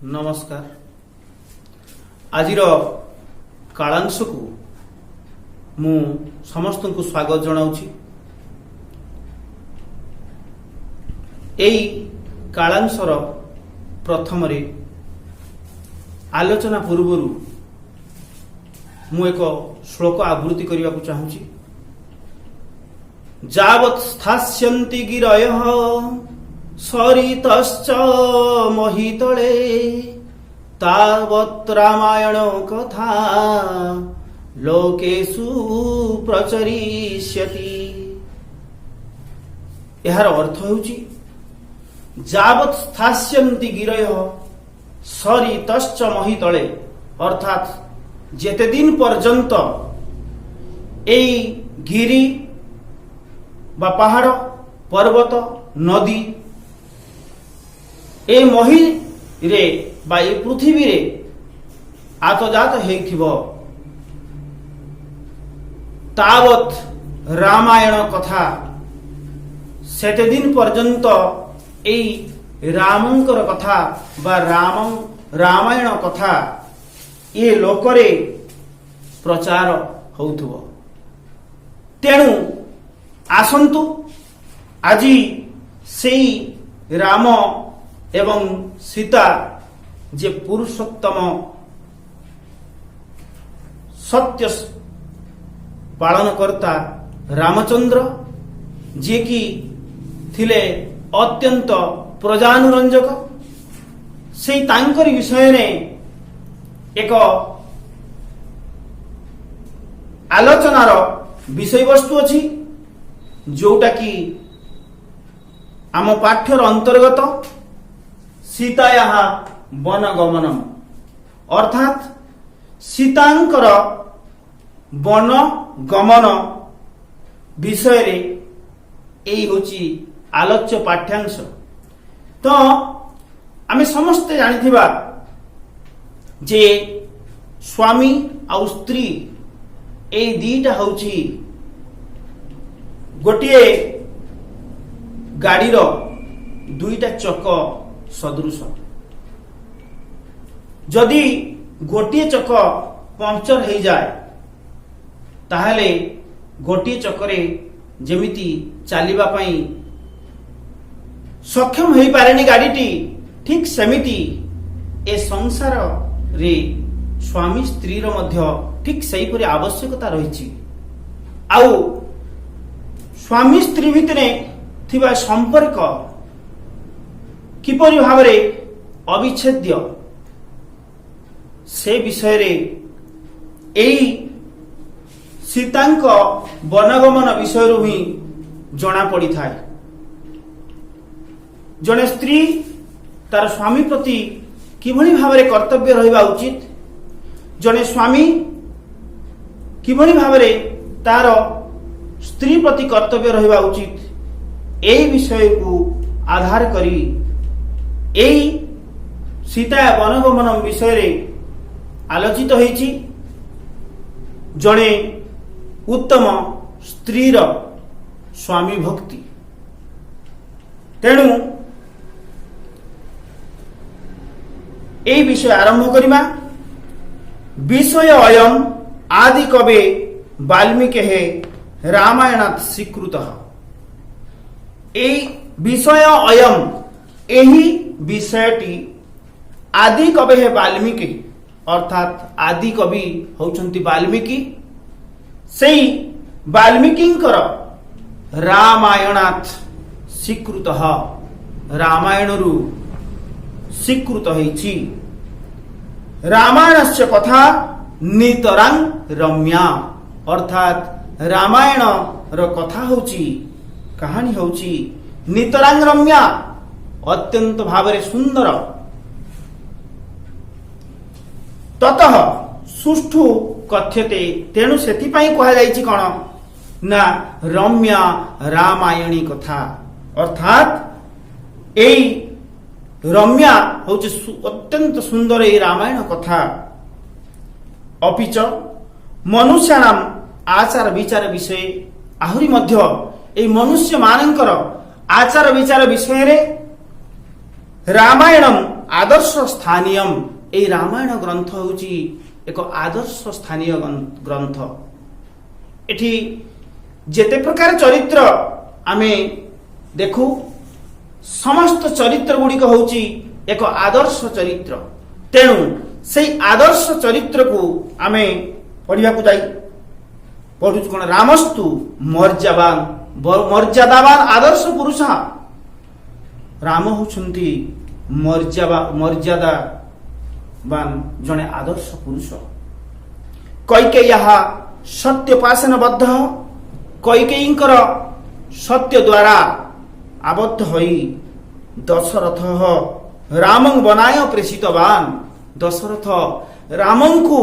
नमस्कार। आजिर कालांश को मु समस्त को स्वागत जनाऊछि। एई कालांशर प्रथम रे आलोचना पूर्वरु मु एक श्लोक आवृत्ति करने को चाहूँगी। जावत् स्थास्यन्ति गिरयः सरितश्च महितले तावत् रामायण कथा लोकेषु प्रचरिष्यति। यार अर्थ होउछि जावत् स्थास्यन्ति गिरयः सरितश्च महितले, अर्थात जेते दिन पर्यंत एई गिरी बा पहाड़ पर्वत नदी ए मही रे बा ए पृथ्वी रे आतजात हेइथिबो तावत रामायण कथा सेते दिन पर्यंत एई रामंकर कथा बा रामायण कथा ये लोकरे प्रचार होउथबो। तेणु आसंतु आजी सेई राम एवं सीता जे पुरुषोत्तम सत्य पालन करता रामचंद्र जे कि थिले अत्यंत प्रजानुरंजक, से तांकर विषय ने एक आलोचनार विषय वस्तु अच्छी जोटा कि आम पाठ्यर अंतर्गत सीताया वन गमनम, अर्थात सीतांकर वन गमन विषय रे एई होची आलोच्य पाठ्यांश। तो आमे समस्ते जानिथिबा जे स्वामी आ स्त्री ए दीटा होची गोटिए गाड़ीर दुईटा चक सदृश। जदि गोटिए चक पंक्चर हो जाए ताहले गोटिए चकरे जेमिति चलिबा पई सक्षम हो पारेनी गाड़ीटी, ठीक सेमिति ए संसार रे स्वामी स्त्री रो मध्य ठीक सही परि आवश्यकता रही। आउ स्वामी स्त्री भितरे थिबा संपर्क किपरि भावरे अविच्छेद्य से विषय रे एई सीतांक वनगमन विषय ही जना पड़ी थाए। जने स्त्री तार स्वामी प्रति किभଳି भावरे कर्तव्य रहिबा उचित, जने स्वामी किभଳି भावरे तार स्त्री प्रति कर्तव्य रहिबा उचित, एई विषय को आधार करी एई सीता वनगमन विषय रे आलोचित होईछि। जने उत्तम स्त्रीर स्वामी भक्ति। तेणु एई विषय आरंभ करिमा। विषय अयम आदि कवे वाल्मीकि रामायणात् स्वीकृतः। एई विषय अयम एही विषयटी आदि कवे वाल्मीकि, अर्थात आदि कवि होउछन्ति वाल्मीकि। सेई वाल्मीकिंकर रामायणात् स्वीकृतः, रामायणरु स्वीकृत होइछि। रामायणस्य कथा नितरां रम्या, अर्थात रामायण रो कथा होउछि, कहानी होउछि नितरां रम्या, अत्यंत भावरे सुंदर। ततः सुष्ठु कथ्यते, तेणु सेथिपाई कहा जाइछि कोन ना रम्या रामायणी कथा, अर्थात एई रम्या होउछि अत्यंत सुंदर ए रामायण कथा। अपिच मनुष्याणाम आचार विचार विषय आहुरी मध्य ए मनुष्य मानकर आचार विचार विषय रे रामायणम आदर्श स्थानीय ए रामायण ग्रंथ होची एक आदर्श स्थानीय ग्रंथ। एठी जेते प्रकार चरित्र आमे देखू समस्त चरित्र गुड़िक होची एक आदर्श चरित्र। तेणु से आदर्श चरित्र को आमे पढ़िया को जाई पढ़ु कौन रामस्तु मर्यादावान आदर्श पुरुष। राम होउछंती मर्यादावान जने आदर्श पुरुष। कैकेयी सत्योपासनबद्ध कैकेयींकर सत्य द्वारा आबद्ध होई दशरथ रामं बनाय प्रेषितवान। दशरथ रामं को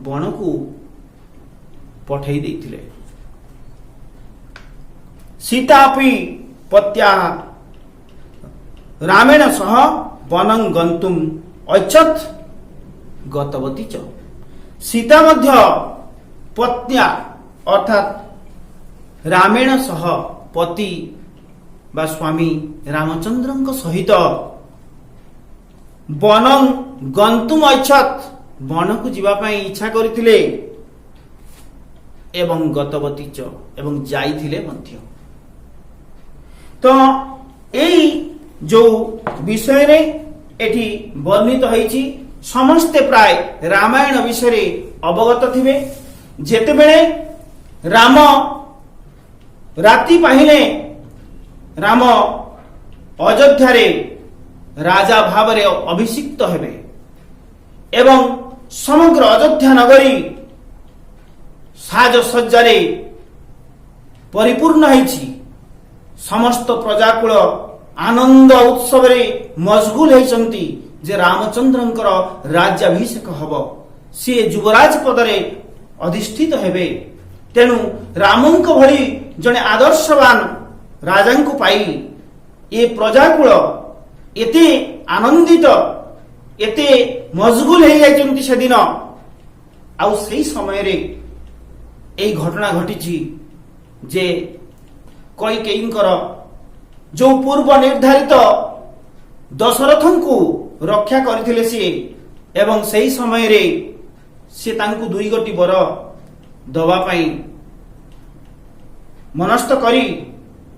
वन को पठेई देथिले। सीतापि पत्या रामेण सह वनं गन्तुम ऐच्छत् गतवती च। सीता मध्य पत्न्या अर्थात रामेण सह पति बा स्वामी रामचंद्रଙ୍କ सहित वनं गन्तुम ऐच्छत् वन को जीवा पई इच्छा करथिले एवं गतवती च एवं जाइथिले मध्य। तो एई जो विषय रे एठी वर्णित होईची समस्ते प्राय रामायण विषय अवगत थिबे। जेते बेले राम राति पाहिले राम अयोध्या रे राजा भाव रे अभिषिक्त हेबे एवं समग्र अयोध्या नगरी साज सज्जारे परिपूर्ण होईची। समस्त प्रजाकुल आनंद उत्सव रे मशगुल होइछंती जे रामचंद्रंकर राज्याभिषेक हब। सी युवराज पदरे अधिष्ठित हेबे। तेणु रामंक भली जने आदर्शवान राजांको पाई ए प्रजाकुल एते आनंदित एते मशगुल हो जाइछंती सेदिन। आउ सेही समय रे एई घटना घटिछि जे कैकेयींकर जो पूर्व निर्धारित दशरथन को रक्षा करथिले सी एवं सही समय रे से तांकु दुई गोटी वर दवा पाई मनस्थ करी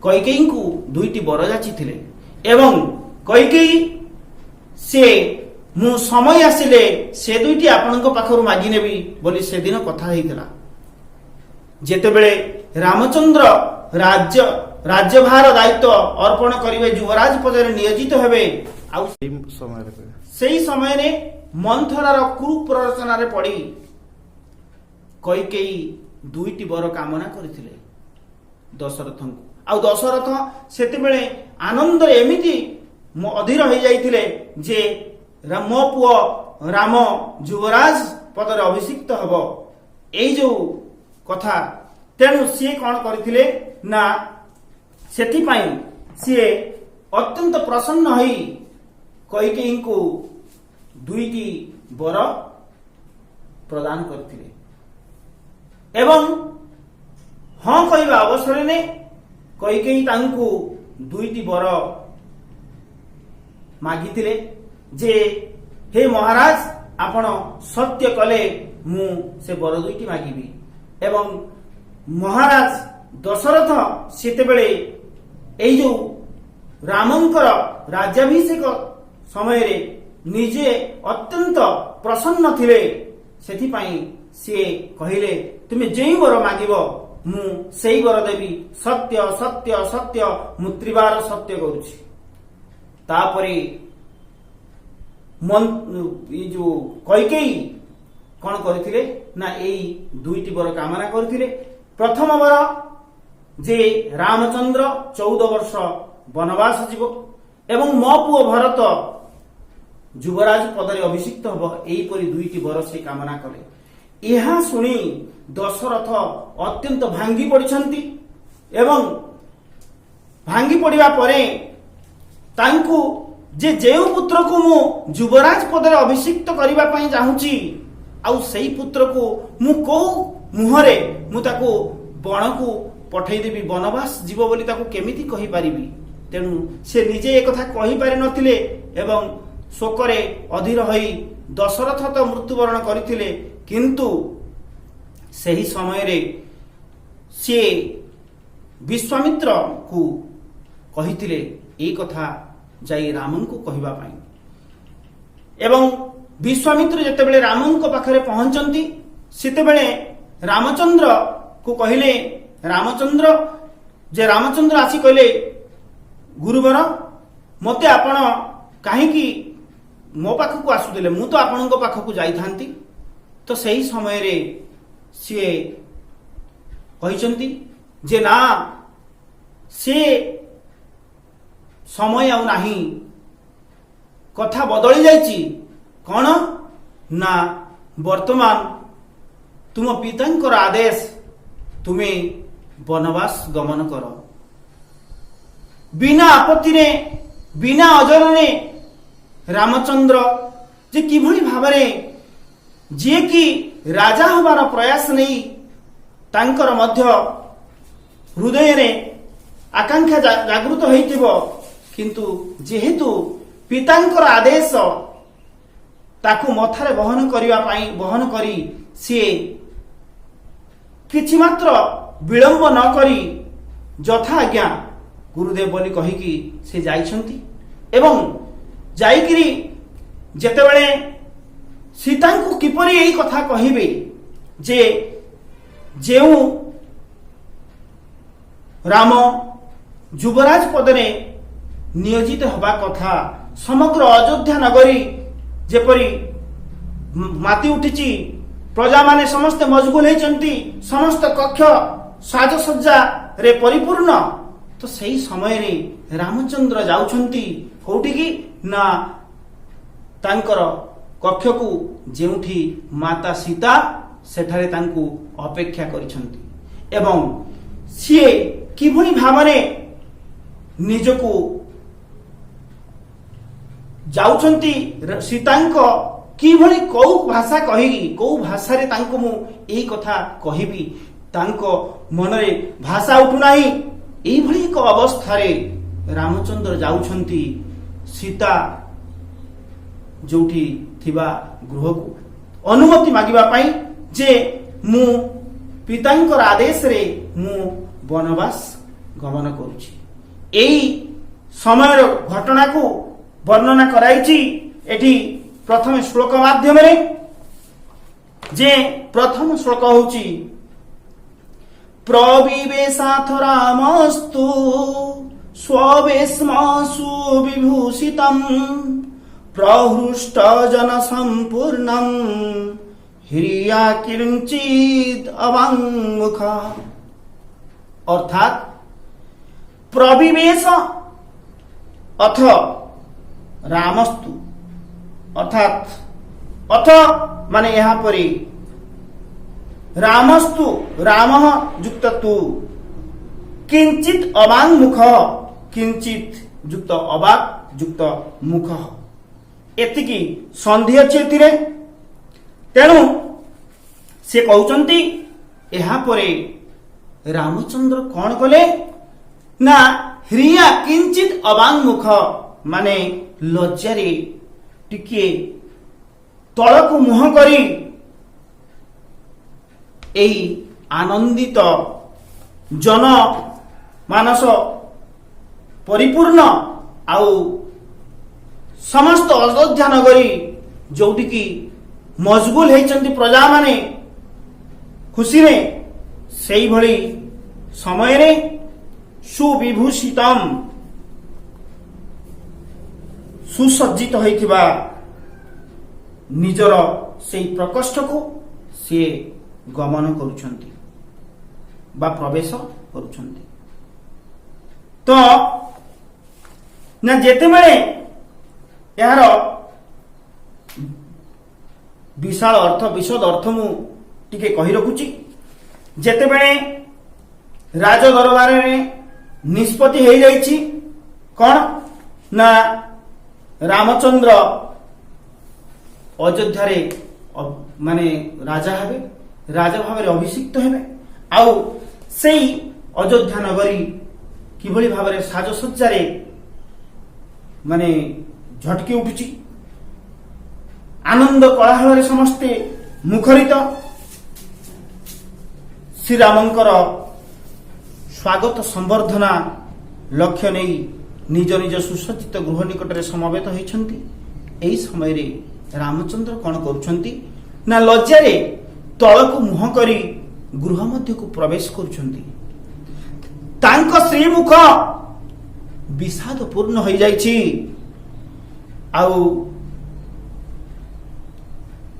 कैकेयी को दुईटी वर जाचिथिले एवं कैकेयी से मु समय आसिले से दुईटी आपनक पाखरु मागी नेबी बोली से दिन कथा हेतिला। जेतेबेले रामचंद्र राज्यभार दायित्व अर्पण करिवे युवराज पदरे नियोजित हेबे। आउ सेही समय रे मंथरार कुप्ररचना रे पड़ी कैकेयी दुईटी वर कामना करथिले दशरथन। आउ दशरथ सेतेबेले आनंद रे एमिति अधीर हो जाइथिले जे मो पुओ राम युवराज पदरे अभिषिक्त हब एई जो कथा। तेणु सी कौन करथिले ना सेथिपाई सी अत्यंत प्रसन्न होई कैकेयी को दुईटी वर प्रदान करथिले एवं हाँ कहवा अवसर ने कैकेयी तांकु दुईटी वर मागिथिले जे हे महाराज आपण सत्य कले मु से वर दुईटी मागिबी। एवं महाराज दशरथ सेतेबेले एई जो रामंकर राज्याभिषेक समय रे निजे अत्यंत प्रसन्न थिले। सेथिपाई से कहिले तुमे जेई वर मागिबो मु सेई वर देबी। सत्य सत्य सत्य मु त्रिबार सत्य करूछि। तापरे जो कैकेयी कौन करथिले ना एई दुईटी वर कामना करथिले। प्रथम वर जे रामचंद्र 14 वर्ष वनवास जीव एवं मो पुओ भरत युवराज पदरे अभिषिक्त हब एहीपरि दुईटी वर से कामना कले। यह शुणी दशरथ अत्यंत भांगी पड़िछंती एवं भांगी पड़िबा परे तांकु जे जेउ पुत्र को मु युवराज पदरे अभिषिक्त करिबा पई चाहूची आउ सेही पुत्र को मु को मुहरे मु ताको बण को पठेई देबी वनवास जीव बोली ताको केमिति कहि पारिबी। तेणु से निजे एक कथा कहि पारि नथिले एवं ଶୋକରେ ଅଧୀର ହୋଇ ଦଶରଥ ତ ମୃତ୍ୟୁବରଣ କରିଥିଲେ, କିନ୍ତୁ ସେହି ସମୟରେ ସିଏ ବିଶ୍ୱାମିତ୍ରକୁ କହିଥିଲେ ଏଇ କଥା ଯାଇ ରାମଙ୍କୁ କହିବା ପାଇଁ। ଏବଂ ବିଶ୍ୱାମିତ୍ର ଯେତେବେଳେ ରାମଙ୍କ ପାଖରେ ପହଞ୍ଚନ୍ତି ସେତେବେଳେ ରାମଚନ୍ଦ୍ରକୁ କହିଲେ, ରାମଚନ୍ଦ୍ର ଆସି କହିଲେ, ଗୁରୁବର ମୋତେ ଆପଣ କାହିଁକି ମୋ ପାଖକୁ ଆସୁଥିଲେ, ମୁଁ ତ ଆପଣଙ୍କ ପାଖକୁ ଯାଇଥାନ୍ତି। ତ ସେହି ସମୟରେ ସିଏ କହିଛନ୍ତି ଯେ ନା, ସେ ସମୟ ଆଉ ନାହିଁ, କଥା ବଦଳି ଯାଇଛି। କ'ଣ ନା, ବର୍ତ୍ତମାନ ତୁମ ପିତାଙ୍କର ଆଦେଶ, ତୁମେ ବନବାସ ଗମନ କର। ବିନା ଆପତ୍ତିରେ ବିନା ଅଜରରେ ରାମଚନ୍ଦ୍ର ଯେ କିଭଳି ଭାବରେ ଯିଏକି ରାଜା ହେବାର ପ୍ରୟାସ ନେଇ ତାଙ୍କର ମଧ୍ୟ ହୃଦୟରେ ଆକାଂକ୍ଷା ଜାଗୃତ ହୋଇଥିବ, କିନ୍ତୁ ଯେହେତୁ ପିତାଙ୍କର ଆଦେଶ ତାକୁ ମଥାରେ ବହନ କରି ସିଏ କିଛି ମାତ୍ର ବିଳମ୍ବ ନ କରି ଯଥା ଆଜ୍ଞା ଗୁରୁଦେବ ବୋଲି କହିକି ସେ ଯାଇଛନ୍ତି। ଏବଂ ଯାଇକିରି ଯେତେବେଳେ ସୀତାଙ୍କୁ କିପରି ଏହି କଥା କହିବେ ଯେ ଯେଉଁ ରାମ ଯୁବରାଜ ପଦରେ ନିୟୋଜିତ ହେବା କଥା, ସମଗ୍ର ଅଯୋଧ୍ୟା ନଗରୀ ଯେପରି ମାତି ଉଠିଛି, ପ୍ରଜାମାନେ ସମସ୍ତେ ମଜଗୁଲ ହେଇଛନ୍ତି, ସମସ୍ତ କକ୍ଷ ସାଜସଜ୍ଜାରେ ପରିପୂର୍ଣ୍ଣ। ତ ସେହି ସମୟରେ ରାମଚନ୍ଦ୍ର ଯାଉଛନ୍ତି କୋଉଠିକି ନା ତାଙ୍କର କକ୍ଷକୁ, ଯେଉଁଠି ମାତା ସୀତା ସେଠାରେ ତାଙ୍କୁ ଅପେକ୍ଷା କରିଛନ୍ତି। ଏବଂ ସିଏ କିଭଳି ଭାବରେ ନିଜକୁ ଯାଉଛନ୍ତି, ସୀତାଙ୍କ କିଭଳି କୋଉ ଭାଷା କହିକି, କୋଉ ଭାଷାରେ ତାଙ୍କୁ ମୁଁ ଏହି କଥା କହିବି, ତାଙ୍କ ମନରେ ଭାଷା ଉଠୁନାହିଁ। ଏଇଭଳି ଏକ ଅବସ୍ଥାରେ ରାମଚନ୍ଦ୍ର ଯାଉଛନ୍ତି ସୀତା ଯୋଉଠି ଥିବା ଗୃହକୁ ଅନୁମତି ମାଗିବା ପାଇଁ ଯେ ମୁଁ ପିତାଙ୍କର ଆଦେଶରେ ମୁଁ ବନବାସ ଗମନ କରୁଛି। ଏହି ସମୟର ଘଟଣାକୁ ବର୍ଣ୍ଣନା କରାଇଛି ଏଠି ପ୍ରଥମ ଶ୍ଲୋକ ମାଧ୍ୟମରେ। ଯେ ପ୍ରଥମ ଶ୍ଲୋକ ହେଉଛି ପ୍ରବିବେଶାଥ ରାମସ୍ତୁ ସ୍ୱବେଶ୍ମସୁ ବିଭୂଷିତଂ ପ୍ରହୃଷ୍ଟ ଜନ ସମ୍ପୂର୍ଣ୍ଣଂ ହିରିୟା କିଞ୍ଚିତ୍ ଅବାଙ୍ଗୁଖ। ଅର୍ଥାତ୍ ପ୍ରବିବେଶ ଅଥ ରାମସ୍ତୁ, ଅର୍ଥାତ୍ ମାନେ ଏହାପରେ ରାମସ୍ତୁ, ରାମ ଯୁକ୍ତ ତୁ, କିଞ୍ଚିତ୍ ଅବାଙ୍ଗୁଖ, କିଞ୍ଚିତ୍ ଯୁକ୍ତ ଅବାକ୍ ଯୁକ୍ତ ମୁଖ, ଏତିକି ସନ୍ଧି ଅଛି ଏଥିରେ। ତେଣୁ ସେ କହୁଛନ୍ତି ଏହାପରେ ରାମଚନ୍ଦ୍ର କଣ କଲେ ନା ହ୍ରିୟା କିଞ୍ଚିତ୍ ଅବାଙ୍ଗୁଖ, ମାନେ ଲଜ୍ଜାରେ ଟିକିଏ ତଳକୁ ମୁହଁ କରି ଏହି ଆନନ୍ଦିତ ଜନ ମାନସ ପରିପୂର୍ଣ୍ଣ ଆଉ ସମସ୍ତ ଅଯୋଧ୍ୟା ନଗରୀ ଯୋଉଠିକି ମଜଗୁଲ ହେଇଛନ୍ତି ପ୍ରଜାମାନେ ଖୁସିରେ, ସେଇଭଳି ସମୟରେ ସୁବିଭୂଷିତମ୍, ସୁସଜ୍ଜିତ ହୋଇଥିବା ନିଜର ସେହି ପ୍ରକୋଷ୍ଠକୁ ସିଏ ଗମନ କରୁଛନ୍ତି ବା ପ୍ରବେଶ କରୁଛନ୍ତି। ତ ନା ଯେତେବେଳେ ଏହାର ବିଶାଳ ଅର୍ଥ, ବିଶଦ ଅର୍ଥ ମୁଁ ଟିକେ କହି ରଖୁଛି। ଯେତେବେଳେ ରାଜ ଦରବାରରେ ନିଷ୍ପତ୍ତି ହେଇଯାଇଛି କଣ ନା ରାମଚନ୍ଦ୍ର ଅଯୋଧ୍ୟାରେ ମାନେ ରାଜା ହେବେ, ରାଜା ଭାବରେ ଅଭିଷିକ୍ତ ହେବେ। ଆଉ ସେଇ ଅଯୋଧ୍ୟା ନଗରୀ କିଭଳି ଭାବରେ ସାଜସଜ୍ଜାରେ ମାନେ ଝଟକି ଉଠୁଛି आनंद कोलाहल समस्ते मुखरित। श्रीरामंकर स्वागत संबर्धना लक्ष्य नहीं निज निज सुसज्जित गृह निकट समवेत होती। यही समय रे रामचंद्र कौन करुछंती ना लज्जारे तलकु मुह करी गृह मध्य को प्रवेश करुछंती। तांको श्रीमुख विषादपूर्ण हो जाइछि। आउ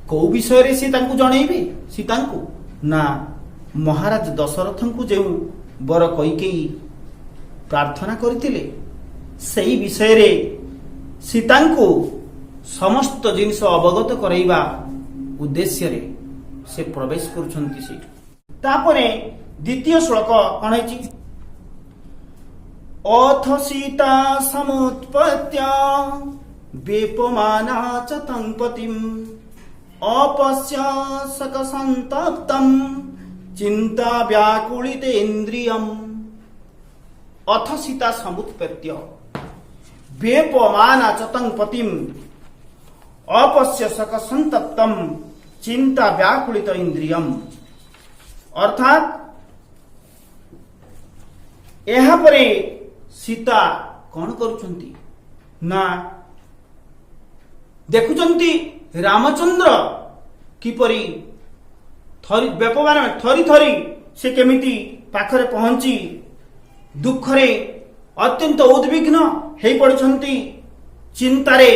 को विषय रे सी तांको जणैबे सीता को ना महाराज दशरथ को जो बर कैकेयी प्रार्थना करथिले सेही विषय रे सीता को समस्त जिनिष अवगत करैबा उद्देश्य रे से प्रवेश करुछंती। से तापरे द्वितीय श्लोक कौन है? अथ सीता समुत्पत्य वेपमाना च तं पतिम् अपश्य सकसंतप्तं चिंता व्याकुलितेन्द्रियम्। अथ सीता समुत्पत्य वेपमाना च तं पतिम् अपश्य सकसंतप्तं चिंता व्याकुलित इंद्रियम। अर्थात यहाँ पर सीता कौन करुछंती ना देखुचंती रामचंद्र किपरि थरी बेपमान थरी थरी से केमिति पाखरे पहुंची दुखरे अत्यंत उद्विग्न हे पड़छंती। चिंतारे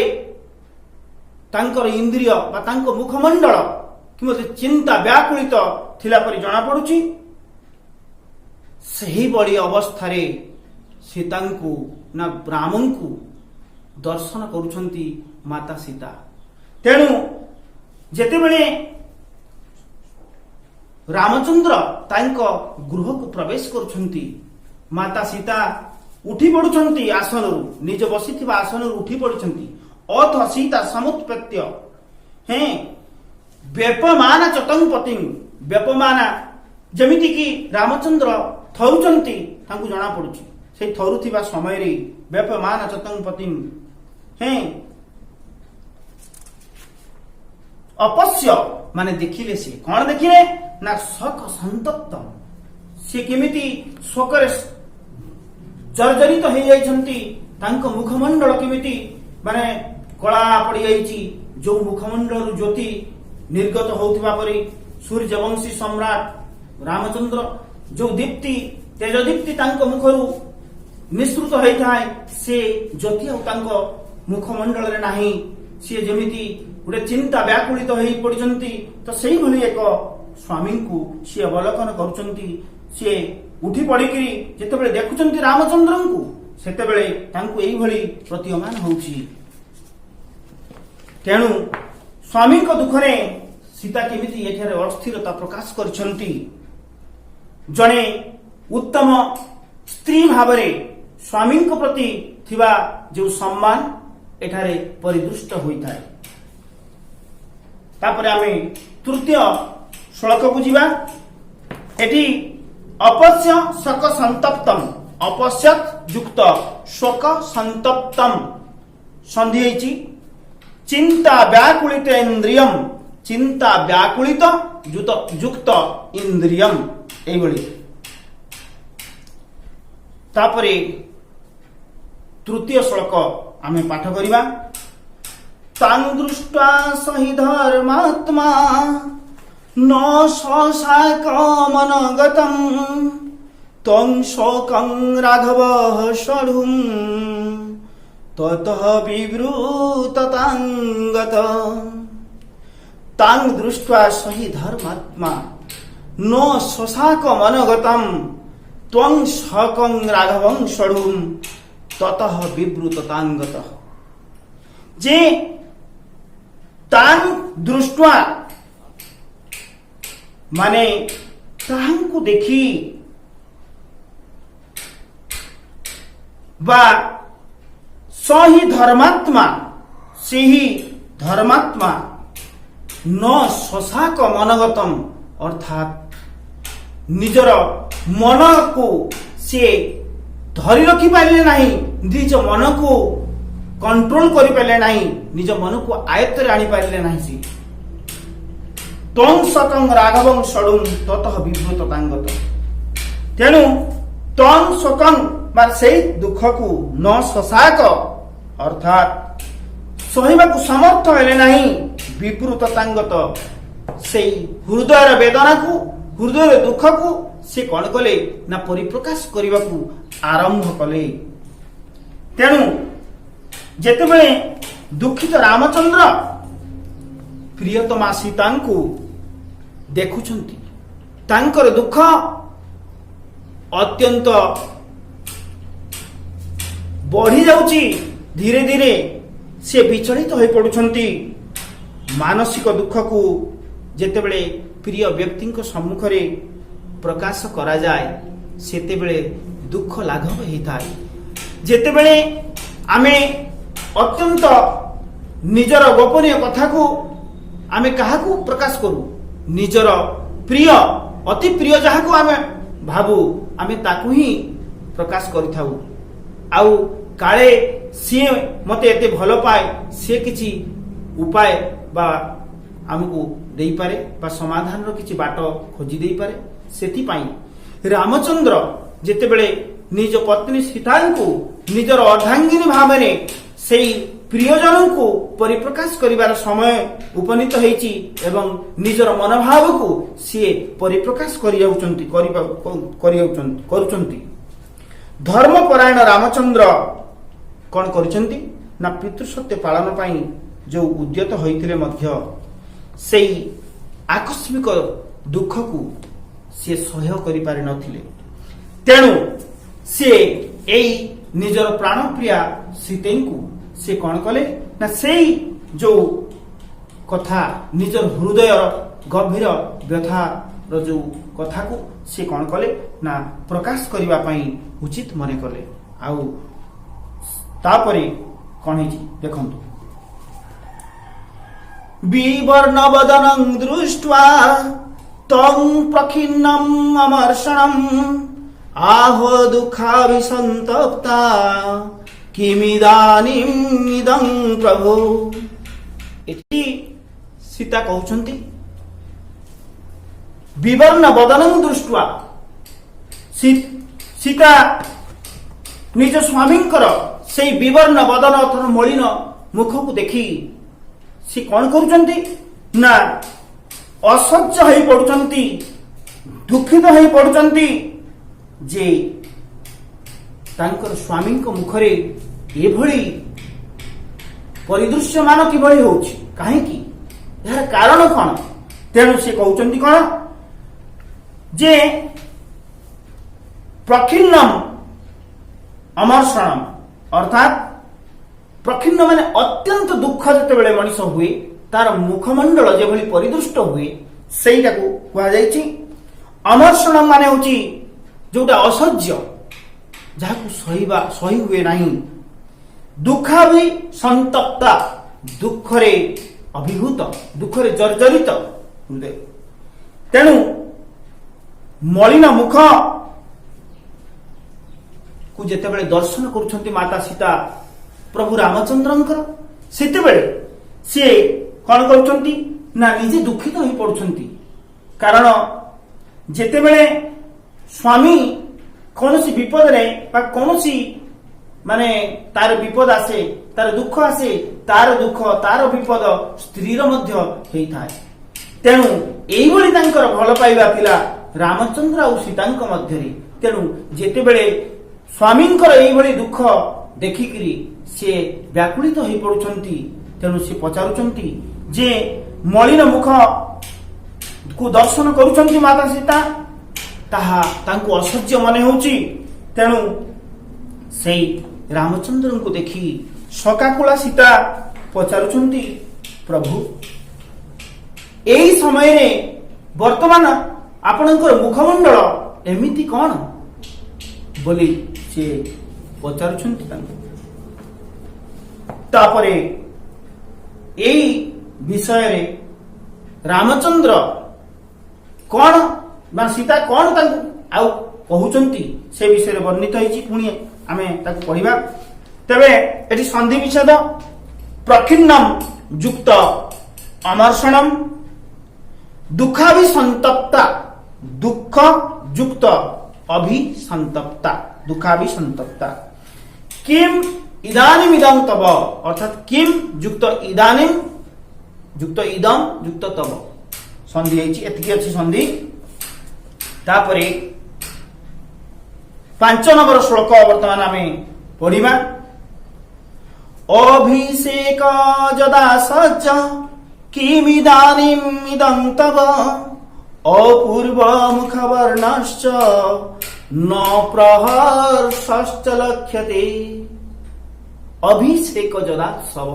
तांकर इंद्रिय बा तांको मुखमंडल कि मते चिंता व्याकुलित थिला परि जणा पड़ुची। सही बड़ी अवस्था रे सीता को ना रामन को दर्शन करुछंती माता सीता। तेणु जेते बेले रामचंद्र तांको गृह को प्रवेश करुछंती माता सीता उठी पड़ुछंती आसनरु निज बसिथिबा आसनरु उठी पड़ुछंती। अथ सीता समुत्पत्य हैं व्यपमाना च तं पतिं व्यपमाना जमिति कि रामचंद्र थरुचंती तांकु जणा पड़ुची। से थरुथिबा समय रे व्यपमाना च तं पतिं हैं अपश्य माने देखिले से कौन देखिले ना शोक संतप्त से केमिति शोकरे जर्जरित हो जाइछंती। तांको मुखमंडल केमिति माने कला पड़ी जाइछि। जो मुखमंडल ज्योति निर्गत होउथिबा परि सूर्यवंशी सम्राट रामचंद्र जो दीप्ति तेज दीप्ति तांको मुखरु निसृत होइथाय से ज्योति आउ तांको मुखमंडल रे नाही। से जेमिति गोटे चिंता व्याकुलित होई पड़िचंती। तो सेही भली एक स्वामी को सी अवलोकन करुचंती। से उठी पड़िकरी जेतेबेले देखुचंती रामचंद्र को सेतेबेले तांको एही भली प्रतीयमान होउछि। तेणु स्वामी को दुखरे सीता केमिति एठारे अस्थिरता प्रकाश करिसंती। जणे उत्तम स्त्री भावरे स्वामी को प्रति थिबा जो सम्मान एठारे परिदृष्ट होइथाय। तापरे आमे तृतीय श्लोक बुझिबा। एठी अपश्य शोक संतप्तम अपश्यत युक्त शोक संतप्तम संधि होइछि। चिंता व्याकुलित इंद्रियम चिंता व्याकुलित युक्त इंद्रियम एई भली। तापरे तृतीय श्लोक आमे पाठ करिबा। तां दृष्ट्वा सहि धर्मात्मा न शशाक मनगतम् तं शोकं राघवः षडुं ततः विवृततांगत। तां दृष्ट्वा सहि धर्मात्मा न शशाक मनगतम् त्वं शोकं राघवं षडुं ततः विवृततांगत। जे तां दृष्ट्वा माने ताहांकु देखी बा सही धर्मात्मा से ही धर्मात्मा न शशाक मनगतम अर्थात निजर मन को से धरी रखी पारे नहीं। निज मन को कंट्रोल करि पाले नाही, निज मन को आयत्त रे आनी पाले नाही। सी तों सकं राघवं षडुं ततः विभूत तांगत। तेणु तों सकं बा से दुख को न शशाक अर्थात सहिबा को समर्थ हेले नाही विपृत तांगत, से हृदय वेदना को हृदय दुख को से कौन कले ना परिप्रकाश करने को आरंभ कले। तेणु जेतेबेले दुखित रामचंद्र प्रियतमा सीता को देखुछंती, तांकर दुख अत्यंत बढ़ी जाउची, धीरे धीरे से विचलित हो पड़ुछंती। मानसिक दुख को जेतेबेले प्रिय व्यक्ति सम्मुख रे प्रकाश करा जाए सेतेबेले दुख लाघव होता है। जेतेबेले आमे अत्यंत निजर गोपनीय कथा को आमे कहा को प्रकाश करू, निजर प्रिय अति प्रिय जहा को आमे भाबू आमे ताकू ही प्रकाश करिथाउ। आउ काले सी मते एते भल पाए से किछि उपाय बा आमको देई पारे बा समाधान रो किछि बाट खोजी देई पारे। सेति पाई रामचंद्र जेतेबेले निज पत्नी सीता को निजर अर्धांगिनी भावने सेई प्रियजन को परिप्रकाश करिवार समय उपनीत होईची एवं निजर मनोभाव को सी परिप्रकाश करुचंती। धर्मपरायण रामचंद्र कौन करिसंती ना पितृसत्य पालन पाई जो उद्यत होइथिले मध्य सेई आकस्मिक दुख को से सह्य करि पारि नथिले। तेणु से एई निजर प्राण प्रिया सीते को से कौन कले ना सेई जो कथा निजर हृदय गंभीर व्यथा रो जो कथा को से कौन कले ना प्रकाश करिवा पई उचित मने कले। आउ तापरे कौन है देखंतु, विवर्ण वदनं दृष्ट्वा तं प्रखिन्नम् अमर्षणम् आह दुःखाभिसन्तप्ता किमिदानीम् इदं प्रभो। एति सीता कहउछंती विवर्ण वदनं दृष्ट्वा, सीता निज स्वामींकर से विवर्ण वदन अथवा मलिन मुख को देखी सी कौन करुचंती ना असह्य हो पड़ुचंती, दुखित हो पड़ुचंती जे तांकर स्वामी को मुखरे एभली परिदृश्य मान किभली होउछि, काहेकि यार कारण कौन। तेणु से कहउचंती कौन जे प्रखिन्नम अमर्षणम अर्थात प्रखिन्न माने अत्यंत दुख जेतेबेले मनुष्य हुए तार मुखमंडल जेभली परिदृष्ट हुए सेटा को कहा जायछि। अमर्षणम माने होछि जोटा असह्य जहाको सही हुए नहीं, दुखा भी संतप्ता दुखरे अभिभूत दुखरे जर्जरित हृदय। तेणु मलिन मुख को जेतेबेले दर्शन करुछंती माता सीता प्रभु रामचंद्रंकर सेतेबेले से कौन करुछंती ना निजे दुखित हो पड़ुछंती। कारण जेतेबेले स्वामी कौनसी विपद रे बा कौनसी माने तार विपद आसे तार दुख आसे तार दुख तार विपद स्त्रीर मध्य हेई थाए। तेणु एई भली तांकर भल पाइबा थिला रामचंद्र और सीतांक मध्य रे। तेणु जेतेबेले स्वामींकर एई भली दुख देखिकरी से व्याकुलित हो पड़ुछंती। तेणु से पचारुचंती जे मलिन मुख को दर्शन करुछंती माता सीता ताहा तांको असह्य मने होउची। तेणु सेई रामचंद्र को देखी सकाकुला सीता पचारुचंती प्रभु एई समय रे वर्तमान आपणकर मुखमंडल एमिति कौन बोली से पचारुचंती तांको। तापरे एई विषय रे रामचंद्र कौन बा सीता कौन तांको आउ कहउचंती से विषय रे वर्णित होईची। पुणी आमे ताको पढिबा। तेबे एटी संधि विच्छेद प्रखिन्नम युक्त अमर्षणम दुखाभिसंतप्ता दुख युक्त अभिसंतप्ता दुखाभिसंतप्ता किम इदानीम इदं तब अर्थात किम युक्त इदानीम युक्त इदं युक्त तब संधि हेछि एतिकी अछि संधि। तापरे 5 नंबर श्लोक वर्तमान आमे पढ़िबा अभिषेक जदा सज्ज किमिदानीम इदं तव अपूर्व मुखवर्णश्च न प्रहर्षश्च लक्ष्यते अभिषेक जदा सव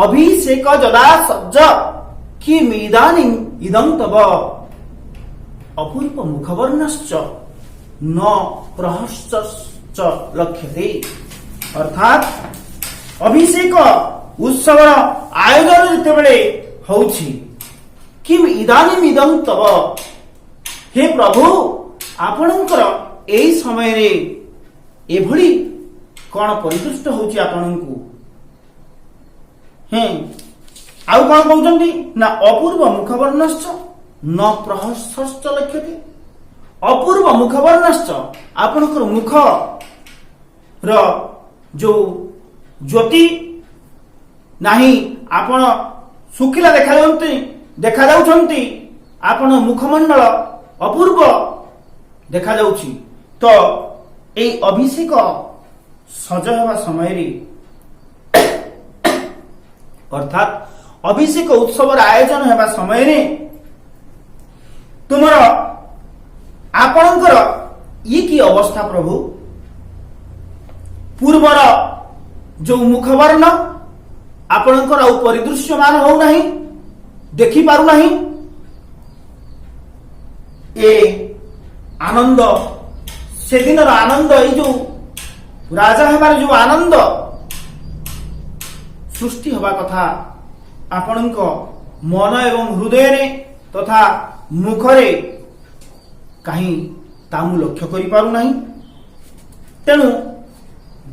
अभिषेक जदा सज्ज किमिदानीम इदं तव अपूर्व मुखवर्णश्च न प्रहर्षश्च लक्ष्यते अर्थात अभिषेक उत्सव आयोजन जेतेबेले होउछि किम इदानीम इदं तव हे प्रभु आपणकर एई समय रे एभली कोन परिदृष्ट होउछि आपणकु हे आउ कोन कहउछन्ती ना अपूर्व मुखवर्णश्च न प्रहर्षश्च लक्ष्यते अपूर्व मुखवर्णश्च आपणकर मुख र जो ज्योति नाही आपण सुखिला देखा जाउछन्ती आपण मुखमंडल अपूर्व देखा जाउछि तो एई अभिषेक सज हेबा समय रे अर्थात अभिषेक उत्सव आयोजन हेबा समय रे तुमर आपणकर ये की अवस्था प्रभु पूर्वर जो मुखवर्ण आपणकर आउ परिदृश्यमान हो नहीं देखि पारु नहीं ए आनंद से दिन आनंद ये जो राजा हेबार जो आनंद सृष्टि हवा कथा आपणक मन एवं हृदय रे तथा मुखरे कहीं तामु लक्ष्य करि पारु नहीं तेणु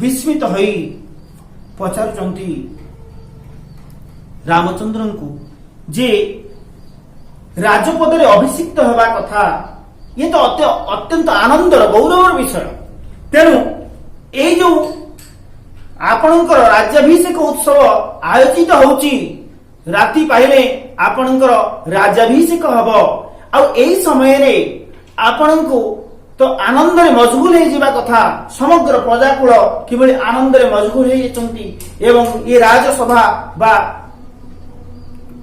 विस्मित होई पचारुचंती रामचंद्रन को जे राजपदरे अभिषिक्त होगा कथा ये तो अत्यंत आनंदर गौरवर विषय तेणु ये जो आपणकर राज्याभिषेक उत्सव आयोजित होउची राति पाइले आपणकर राज्याभिषेक हबो आ एई समय रे आपणको तो आनंद रे मजगुल हे जिबा कथा समग्र प्रजाकुल किबळी आनंद रे मजगुल हे चंती एवं ये राजसभा बा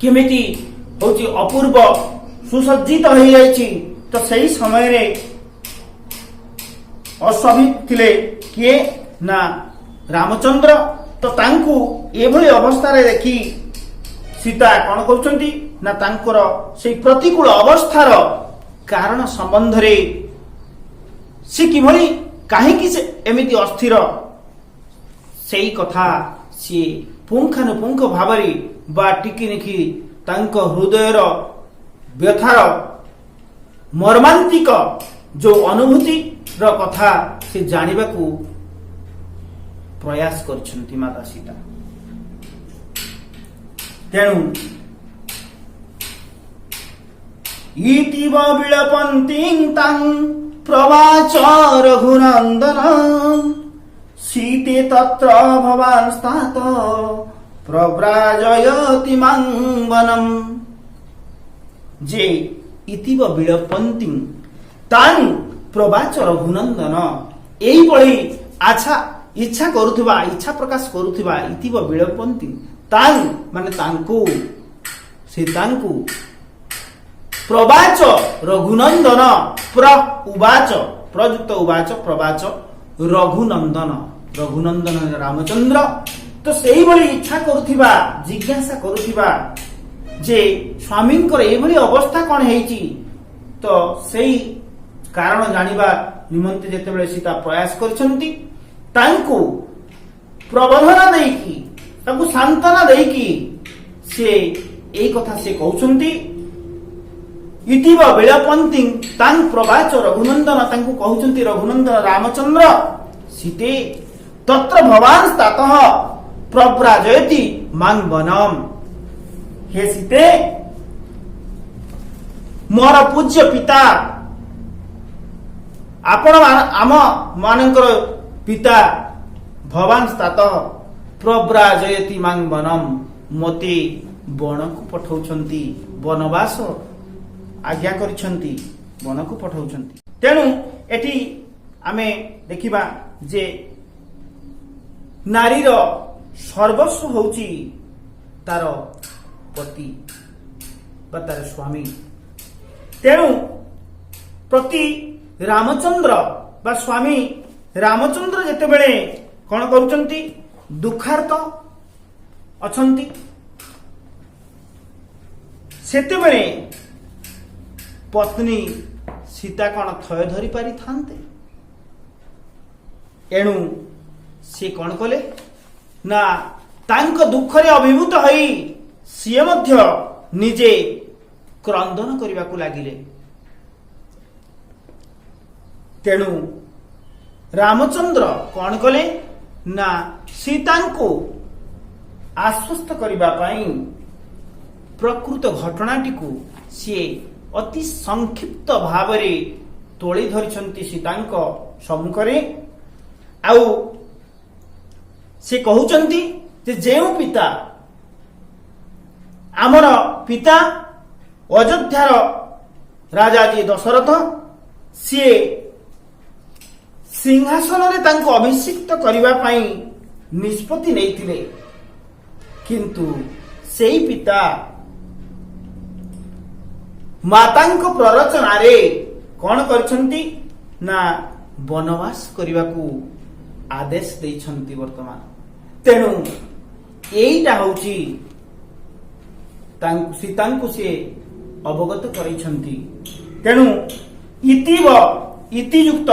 केमिति होची अपूर्व सुसज्जित हो जाइछि तो सही समय रे अस्वाभाविक थिले किए ना रामचंद्र तो तांकु एभली अवस्था रे देखि सीता कोन कहउछंती ना तांकर सेई प्रतिकूल अवस्थार कारण संबंध रे से किभली काहेकि से एमिति अस्थिर सेई कथा सी पुंखानुपुंख भावरे बा टिकिनिखि तांक हृदयर व्यथार मर्मांतिक जो अनुभूति र कथा से जानिबाकू प्रयास करछन्ति माता सीता तेणु इतिव विलपन्तिं तं प्रवाच रघुनन्दन सीते तत्र भवान् स्तात प्रव्राजयति मां वनम् जे इतिव विलपन्तिं तां प्रवाच रघुनन्दन एई बळी इच्छा करुथिबा इच्छा प्रकाश करुथिबा इतिव विलपन्तिं तां माने तांकु से तांकु प्रवाच रघुनंदन उवाच प्रयुक्त उवाच प्रवाच रघुनंदन रघुनंदन रामचंद्र तो सेही भली इच्छा करुथिबा जिज्ञासा करुथिबा जे स्वामींकर एभली अवस्था कोन हेची तो सेही कारण जानिबा निमंते जेतेबेले सीता प्रयास करछंती तांकु प्रबोधना देकी तांकु सांत्वना देकी से एई कथा से कहउछंती इतिव विलपन्तिं तां प्रवाच रघुनंदन तांकु कहउछंती रघुनंदन रामचंद्र सीते तत्र भवान स्तातः प्रव्राजयति मां वनम। हे सीते, मोर पूज्य पिता आपण आम मानकर पिता भवान स्तातः प्रव्राजयति मां वनम, मते वन को पठाउछंती, वनवास आज्ञा करिछंती, वन को पठाउछंती। तेणु एठी आमे देखिबा जे नारीर सर्वस्व होउची तार पति बा तार स्वामी। तेणु प्रति रामचंद्र बा स्वामी रामचंद्र जेतेबेले कौन करुचंती, दुखार्त अछंती, सेतेबेले पत्नी सीता कौन थय धरी पारि थांते। एणु से कौन कले ना तांको दुखरे अभिभूत हई सिए मध्य निजे क्रंदन करने को लगिले। तेणु रामचंद्र कौन कले ना सीता को आश्वस्त करबा पई प्रकृत घटनाटी को सी अति संक्षिप्त भावरे तोली धरिछंती सीतांको सम्मुखरे। आउ से कहउचंती जे जेउ पिता आमर पिता अयोध्यार राजा जी दशरथ सी सिंहासन रे तांको अभिषिक्त करिबा पई निष्पत्ति नैथिले, किंतु सेई पिता मातांको प्ररचना रे कौन करछंती ना वनवास करिबाकू आदेश दैछंती वर्तमान। तेणु एईटा होउची तांकु सीतांकु से अवगत करैछंती। तेणु इतिव इतियुक्त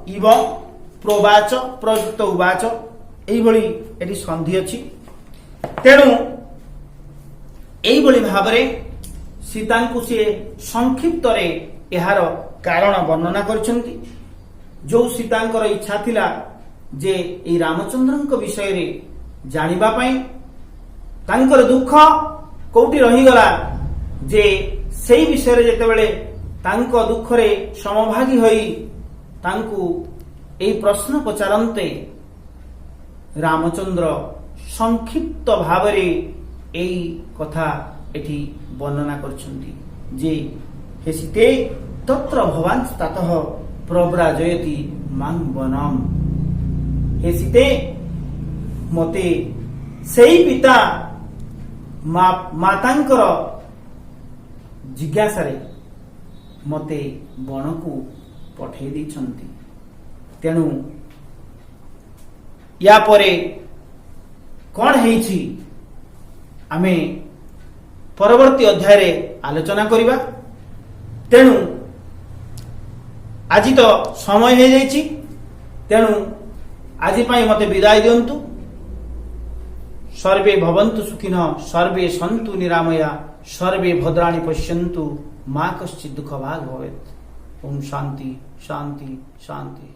इव प्रोवाच प्रयुक्त उवाच एई भली एटी संधि अछि। तेणु एई भली भाबरे सीतांकु से संक्षिप्त रे एहार कारण वर्णना करछंती। जो सीतांकर इच्छा थिला जे ए रामचंद्रंक विषय रे जानिबा पई, तांकर दुख कोउटी रही गला जे सेई विषय रे जेतेबेले तांको दुख रे समभागी होई तांकु ए प्रश्न पचारन्ते रामचंद्र संक्षिप्त भावरे एई कथा एठी वर्णना करछंती जे हे सीते तत्र भवान स्तातः प्रव्राजयति मां वनम। हे सीते, मते सेई पिता मातांकर जिज्ञासारे मते वन को पठेई दैछंती। तेणु या परे कौन हेछि आमे परवर्ती अध्याय रे आलोचना करिबा। तेणु आज तो समय हो जाइछि, तेणु आज पाई मते विदाय दियंतु। सर्वे भवन्तु सुखिनः, सर्वे सन्तु निरामया, सर्वे भद्राणि पश्यन्तु, मा कश्चित् दुःखभाग् भवेत्। ओम शांति शांति शांति।